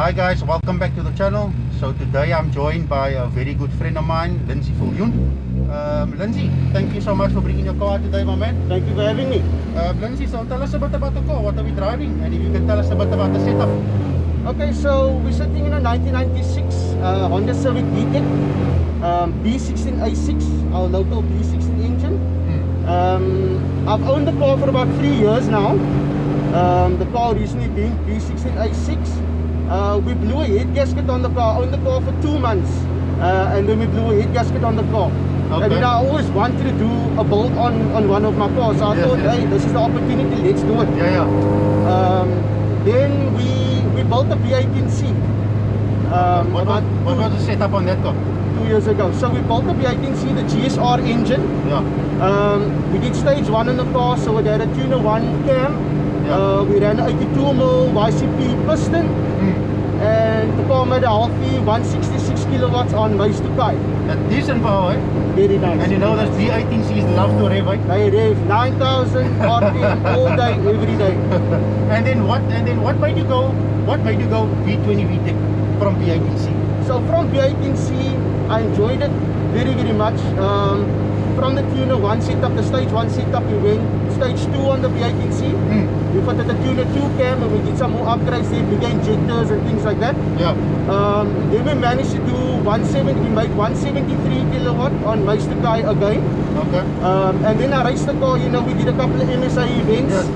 Hi guys, welcome back to the channel. So today I'm joined by a very good friend of mine, Lindsay. Lindsay, thank you so much for bringing your car today, my man. Thank you for having me. Lindsay, so tell us about the car. What are we driving? And if you can tell us about the setup. Okay, so we're sitting in a 1996 Honda Civic VTEC B16A6, our local B16 engine. I've owned the car for about 3 years now. The car recently being B16A6. We blew a head gasket on the car, owned the car for 2 months, and then we blew a head gasket on the car. Okay. I mean, I always wanted to do a build on one of my cars, so I thought, hey, this is the opportunity, let's do it. Then we built a B18C. What was the setup on that car? 2 years ago. So we built the B18C, the GSR engine. We did stage 1 on the car, so it had a tuner 1 cam. We ran an 82mm YCP piston, and the car made a healthy 166 kilowatts on race to kite. A decent power, eh? Very nice. And you know those B18Cs love to rev, right? They rev 9,000 RPM all day, every day. And then what made you go B20 VTEC from B18C? So from B18C, I enjoyed it very much. From the tuner 1 setup, the stage 1 setup, we went stage 2 on the B18C. We put the tuner 2 cam and we did some more upgrades there, bigger injectors and things like that. Then we managed to do 170, we made 173 kilowatt on race to kite again. And then I raced the car, you know, we did a couple of MSA events.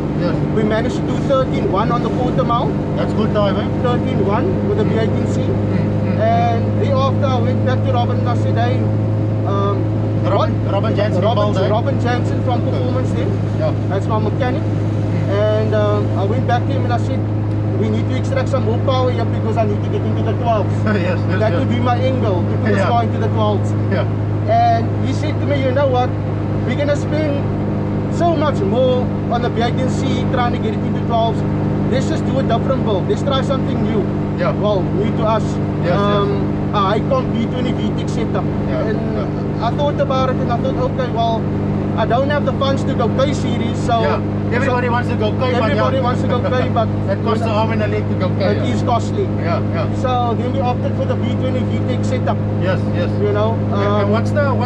We managed to do 13.1 on the quarter mile. That's good time, eh? 13.1 with the B18C. And thereafter I went back to Robin and I said, hey, Robin Jansen from Performance then. That's my mechanic. And I went back to him and I said, we need to extract some more power here because I need to get into the 12s. That would be my end goal, to put the car into the 12s. And he said to me, you know what, we're going to spend so much more on the B18C trying to get it into 12s. Let's just do a different build. Let's try something new. Well, new to us. I can't B20 VTEC setup. And I thought about it and I thought, okay, well, I don't have the funds to go K series, so everybody wants to go K. Everybody wants to go K, but it costs an arm and a leg to go K. It is costly. So then we opted for the B20 VTEC setup. You know. And what's done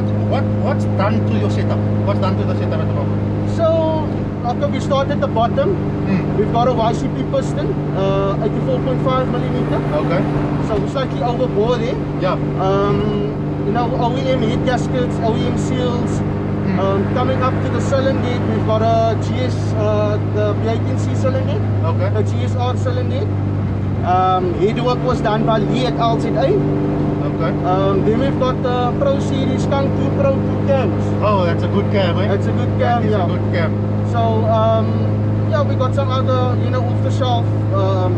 to your setup? What's done to the setup at the moment? So okay, we start at the bottom. We've got a YCP piston, 84.5mm. So we're slightly overbore there. You know, OEM head gaskets, OEM seals. Coming up to the cylinder, we've got a the B18C cylinder, a GSR cylinder. Headwork was done by Lee at LZA. Then we've got the Pro Series Skunk 2 Pro 2 cams. Oh, that's a good cam, eh? That's a good cam, It's a good cam. So, we got some other, you know, off-the-shelf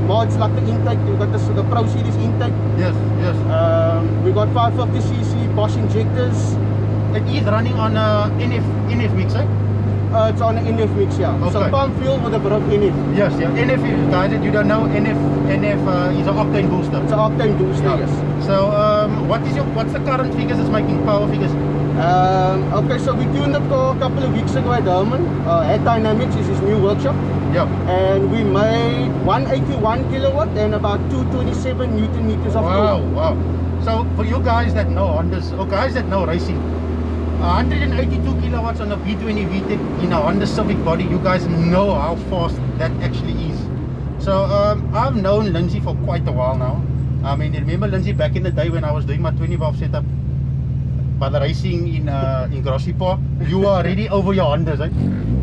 mods like the intake. We got the Pro Series intake. We got 550cc Bosch injectors. It is running on a NF mix, eh? It's on an NF mix, So pump fuel with a bit of NF. NF, guys, that you don't know, NF is an octane booster. It's an octane booster, yes. So, what's the current figures it's making, power figures? Okay, so we tuned the car a couple of weeks ago at Herman. Head Dynamics is his new workshop. And we made 181 kilowatt and about 227 Newton meters of torque. Wow. So for you guys that know Hondas, or guys that know racing, 182 kilowatts on a B20 VTEC in a Honda Civic body, you guys know how fast that actually is. So I've known Lindsay for quite a while now. I mean, remember Lindsay back in the day when I was doing my 20 valve setup by the racing in Grassy Park, you were already over your Hondas, right?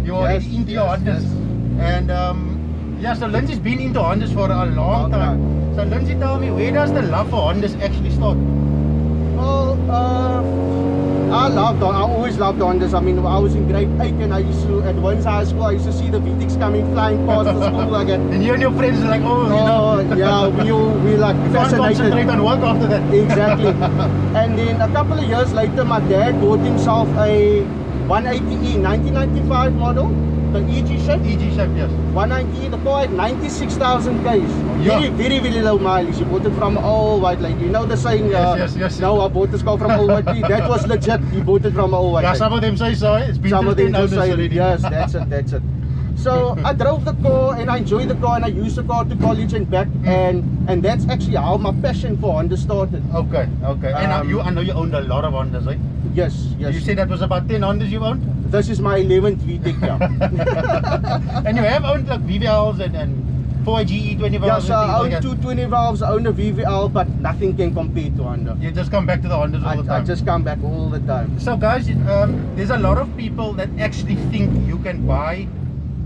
You were already into your Hondas. And so Lindsay's been into Hondas for a long time. So Lindsay, tell me, where does the love for Hondas actually start? Well, I always loved Hondas. I mean, I was in grade 8 and I used to, at Wins High School, I used to see the VTECs coming flying past the school like that. And you and your friends are like, we like fascinated. Concentrate on work after that. Exactly. And then a couple of years later, my dad bought himself a 180E 1995 model. The EG shape? EG shape, yes. 190, the car had 96,000 Ks. Very low mileage. You bought it from old white lady. You know the saying, no, I bought this car from old white lady. That was legit. You bought it from old white lady. Some of them say so. It's been some of them just say already. Yes, that's it. So I drove the car and I enjoyed the car and I used the car to college and back, and that's actually how my passion for Honda started. Okay. And I know you owned a lot of Hondas, right? Yes. You said that was about 10 Hondas you owned? This is my 11th VTEC, yeah. And you have owned like VVLs and 4GE 20 valves. Yeah, so I own two 20 valves, I own a VVL, but nothing can compare to Honda. You just come back to the Hondas all the time. I just come back all the time. So guys, there's a lot of people that actually think you can buy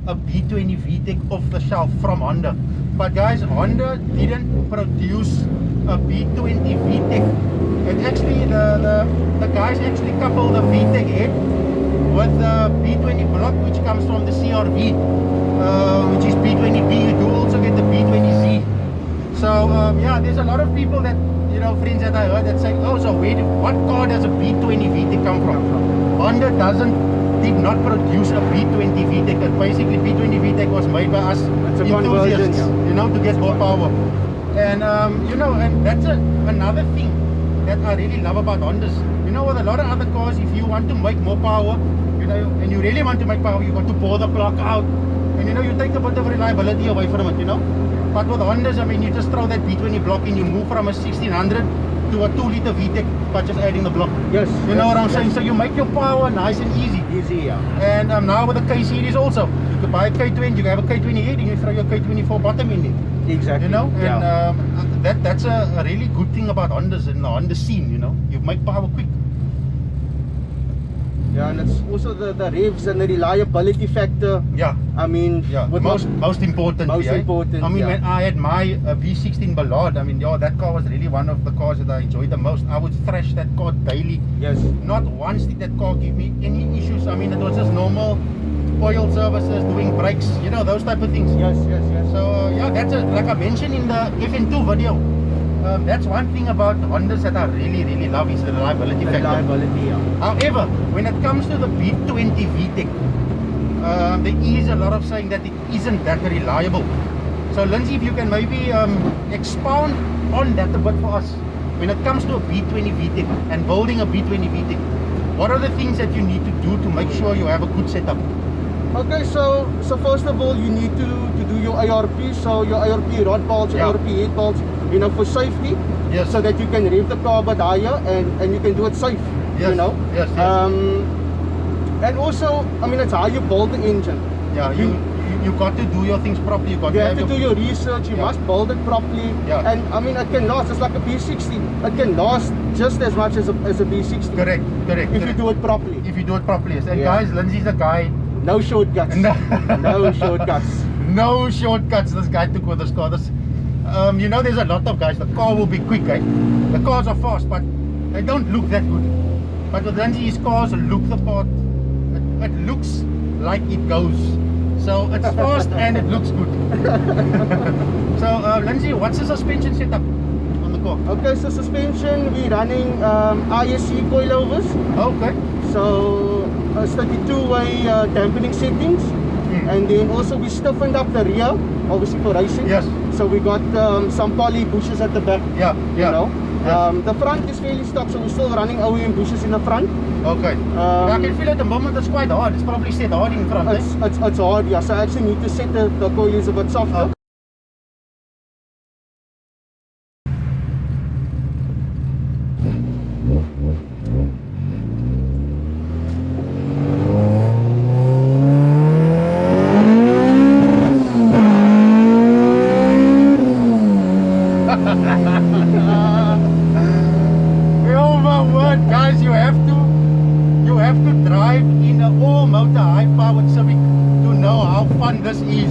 a B20 VTEC off the shelf from Honda. But guys, Honda didn't produce a B20 VTEC. And actually the guys actually coupled the VTEC head with the B20 block, which comes from the CRV, which is B20B. You do also get the B20Z. So yeah, there's a lot of people that, you know, friends that I heard that say, oh, so what car does a B20 VTEC come from? Honda did not produce a B20 VTEC. And basically B20 VTEC was made by us enthusiasts, you know, to get more power. And you know, and that's another thing that I really love about Hondas. You know, with a lot of other cars, if you want to make more power, you know, and you really want to make power, you got to pour the block out, and you know, you take a bit of reliability away from it, you know. But with Hondas, I mean, you just throw that B20 block and you move from a 1600 to a 2-liter VTEC by just adding the block. Yes. You know what I'm saying? So you make your power nice and easy. Easy, yeah. And now with the K series also, you can buy a K20, you can have a K28, and you throw your K24 bottom in it. Exactly. You know, and that's a really good thing about Hondas in the Honda scene. You know, you make power quick. Yeah, and it's also the revs and the reliability factor. Yeah. I mean, yeah, most important. Most important. I mean, yeah. when I had my V16 Ballard, I mean, yeah, that car was really one of the cars that I enjoyed the most. I would thrash that car daily. Yes. Not once did that car give me any issues. I mean, it was just normal oil services, doing brakes, you know, those type of things. Yes. So yeah, that's like I mentioned in the FN2 video. That's one thing about Hondas that I really love is the reliability factor. Reliability, yeah. However, when it comes to the B20 VTEC, there is a lot of saying that it isn't that reliable. So Lindsay, if you can maybe expound on that a bit for us. When it comes to a B20 VTEC and building a B20 VTEC, what are the things that you need to do to make sure you have a good setup? Okay, so first of all, you need to do your ARP, so your ARP rod bolts, yeah. ARP head bolts, you know, for safety. Yes. So that you can rev the car a bit higher and you can do it safe. Yes. You know. Yes. And also, I mean, it's how you build the engine. Yeah. You got to do your things properly. You have to do your research. You must build it properly. Yeah. And I mean, it can last. It's like a B60. It can last just as much as a B60. Correct. If you do it properly. If you do it properly. And guys, Lindsay's a guy. No shortcuts. No shortcuts. No shortcuts. This guy took with this car. You know, there's a lot of guys. The car will be quick, right? The cars are fast, but they don't look that good. But with Lindsay, his cars look the part. It looks like it goes. So it's fast and it looks good. So Lindsay, what's the suspension setup on the car? Okay, so suspension, we're running ISC coilovers. Okay. So it's 32-way dampening settings. And then also we stiffened up the rear, obviously for racing. Yes. So we got some poly bushes at the back. Yeah. You know. Yes. The front is fairly stock, so we're still running OEM bushes in the front. Okay. I can feel at the moment it's quite hard. It's probably set hard in front. It's hard, yeah. So I actually need to set the coils a bit softer. Oh my word, guys, you have to drive in an all-motor high-powered Civic to know how fun this is.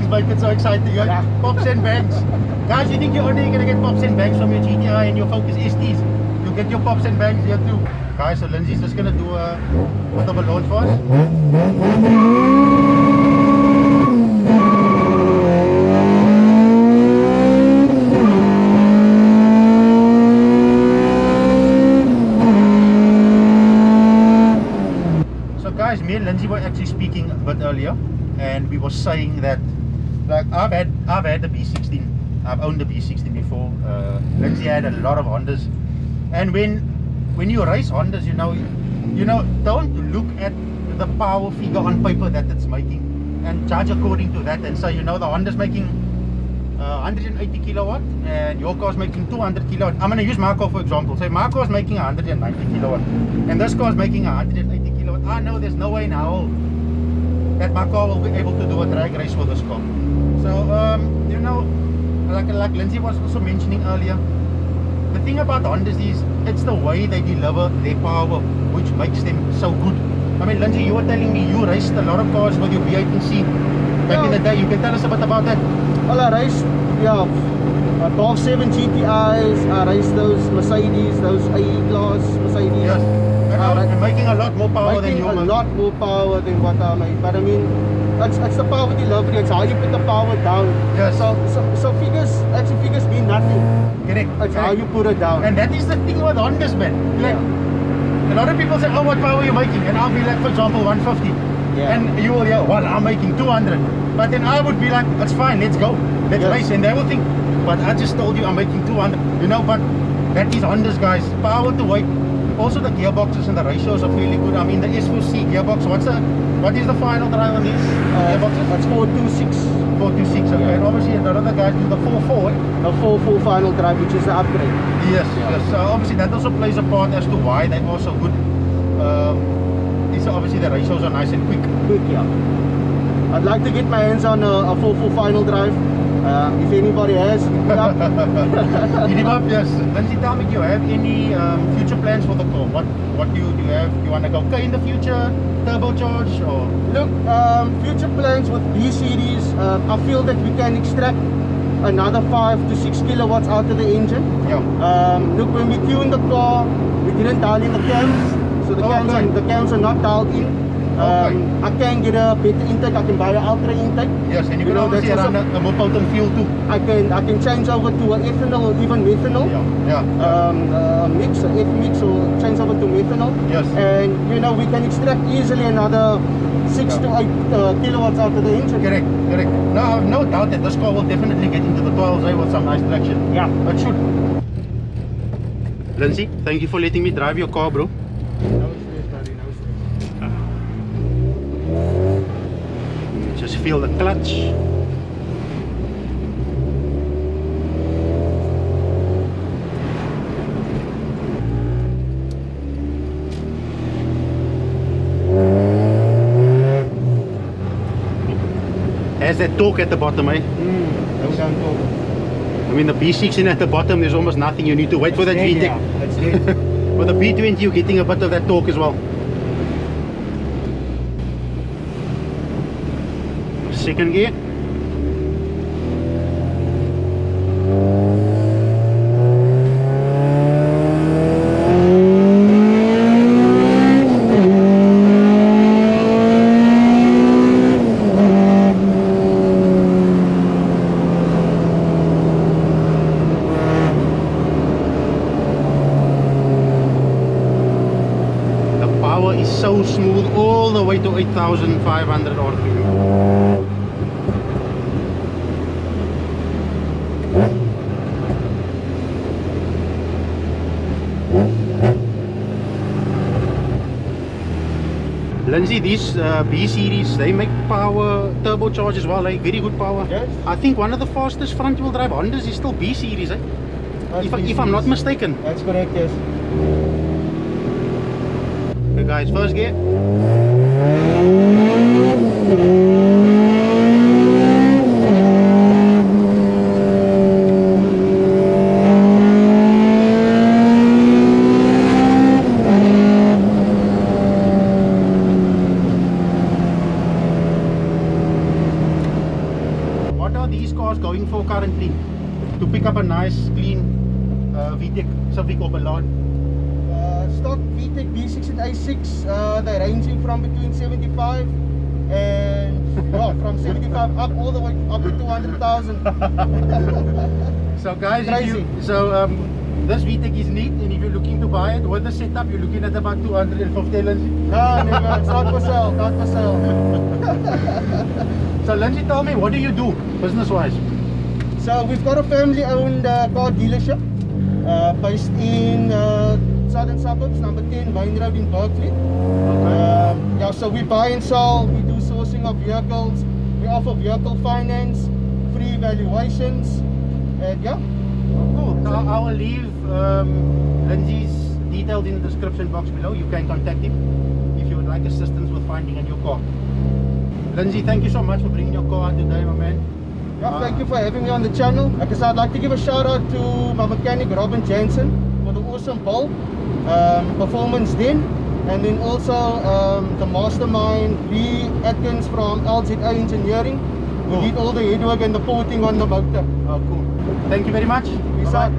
Make it so exciting, right? Yeah. Pops and bangs. Guys, you think you're only going to get pops and bangs from your GTI and your Focus STs? You get your pops and bangs here too. Guys, so Lindsay's just going to do a bit of a launch for us. guys, me and Lindsay were actually speaking a bit earlier, and we were saying that, like, I've had the B16. I've owned the B16 before. Lindsay had a lot of Hondas, and when you race Hondas, you know, don't look at the power figure on paper that it's making and judge according to that, and say, you know, the Honda's making 180 kilowatt and your car's making 200 kilowatt. I'm going to use my car for example. Say my car's making 190 kilowatt and this car's making 180 kilowatt. I know there's no way now that my car will be able to do a drag race for this car. So you know, like Lindsay was also mentioning earlier, the thing about Hondas is it's the way they deliver their power which makes them so good. I mean, Lindsay, you were telling me you raced a lot of cars with your B8 and C back in the day. You can tell us a bit about that. Well, I raced, yeah, Golf 7 GTIs. I raced those Mercedes, those A-class Mercedes. Yes, and making a lot more power than you. Making a lot more power than what I made. But I mean, it's the power delivery. It's how you put the power down. Yes. So figures mean nothing. Correct. It's how you put it down. And that is the thing with Hondas, man. Like, a lot of people say, oh, what power are you making? And I'll be like, for example, 150. Yeah. And you will hear, well, I'm making 200. But then I would be like, it's fine, let's go. Let's race. And they will think, but I just told you I'm making 200. You know, but that is Hondas, guys. Power to weight. Also, the gearboxes and the ratios are fairly good. I mean, the S4C gearbox, what is the final drive on these gearboxes? That's 426. 426, okay. And obviously, the other guys do the 4.4. The 4.4 final drive, which is the upgrade. Yes, yes. So obviously, that also plays a part as to why they are so good. So obviously, the ratios are nice and quick. Quick, yeah. I'd like to get my hands on a 4.4 final drive. If anybody has, hit me up. Hit him up, yes. Lindsay, tell me, do you have any future plans for the car? What do you have? Do you want to go K in the future? Turbocharge or? Look, future plans with B series. I feel that we can extract another 5 to 6 kilowatts out of the engine. Yeah. Look, when we tuned the car, we didn't dial in the cams, so the cams are not dialed in. I can get a better intake. I can buy an ultra intake. Yes, and you can obviously run a more potent fuel too. I can change over to an ethanol or even methanol. Yeah. Mix, F mix, or change over to methanol. Yes. And you know, we can extract easily another 6 to 8 kilowatts out of the engine. Correct. No, I have no doubt that this car will definitely get into the 12s with some nice traction. Yeah, it should. Lindsay, thank you for letting me drive your car, bro. No stress, buddy, no stress. Just feel the clutch. Has that torque at the bottom, eh? No sound torque. I mean, the B16 at the bottom, there's almost nothing. You need to wait for that VTEC. Yeah, that's it. With the B20, you're getting a bit of that torque as well. Second gear. So smooth all the way to 8,500 RPM. Lindsay, these B series, they make power turbocharge as well, like very good power. Yes. I think one of the fastest front wheel drive Hondas is still B series, eh? If I'm not mistaken. That's correct, yes. Okay guys, first gear. What are these cars going for currently? To pick up a nice clean VTEC, Civic or Ballon? Stock VTEC B6 and A6, they're ranging from between 75 and well, from 75 up all the way up to 200,000. So guys, This VTEC is neat, and if you're looking to buy it with the setup, you're looking at about 250, Lindsay. No, never. It's not for sale. Not for sale. So Lindsay, tell me, what do you do business-wise? So we've got a family-owned car dealership based in southern suburbs, number 10 Main Road in Berkeley. Okay. Yeah, so we buy and sell. We do sourcing of vehicles. We offer vehicle finance, free valuations, and yeah. Cool. Now I will leave Lindsay's details in the description box below. You can contact him if you would like assistance with finding a new car. Lindsay, thank you so much for bringing your car out today, my man. Yeah, thank you for having me on the channel. Like I said, I'd like to give a shout out to my mechanic Robin Jansen for the awesome build, performance then, and then also the mastermind B Atkins from LZA Engineering, who did all the headwork and the porting on the motor. Oh, cool. Thank you very much. Peace out.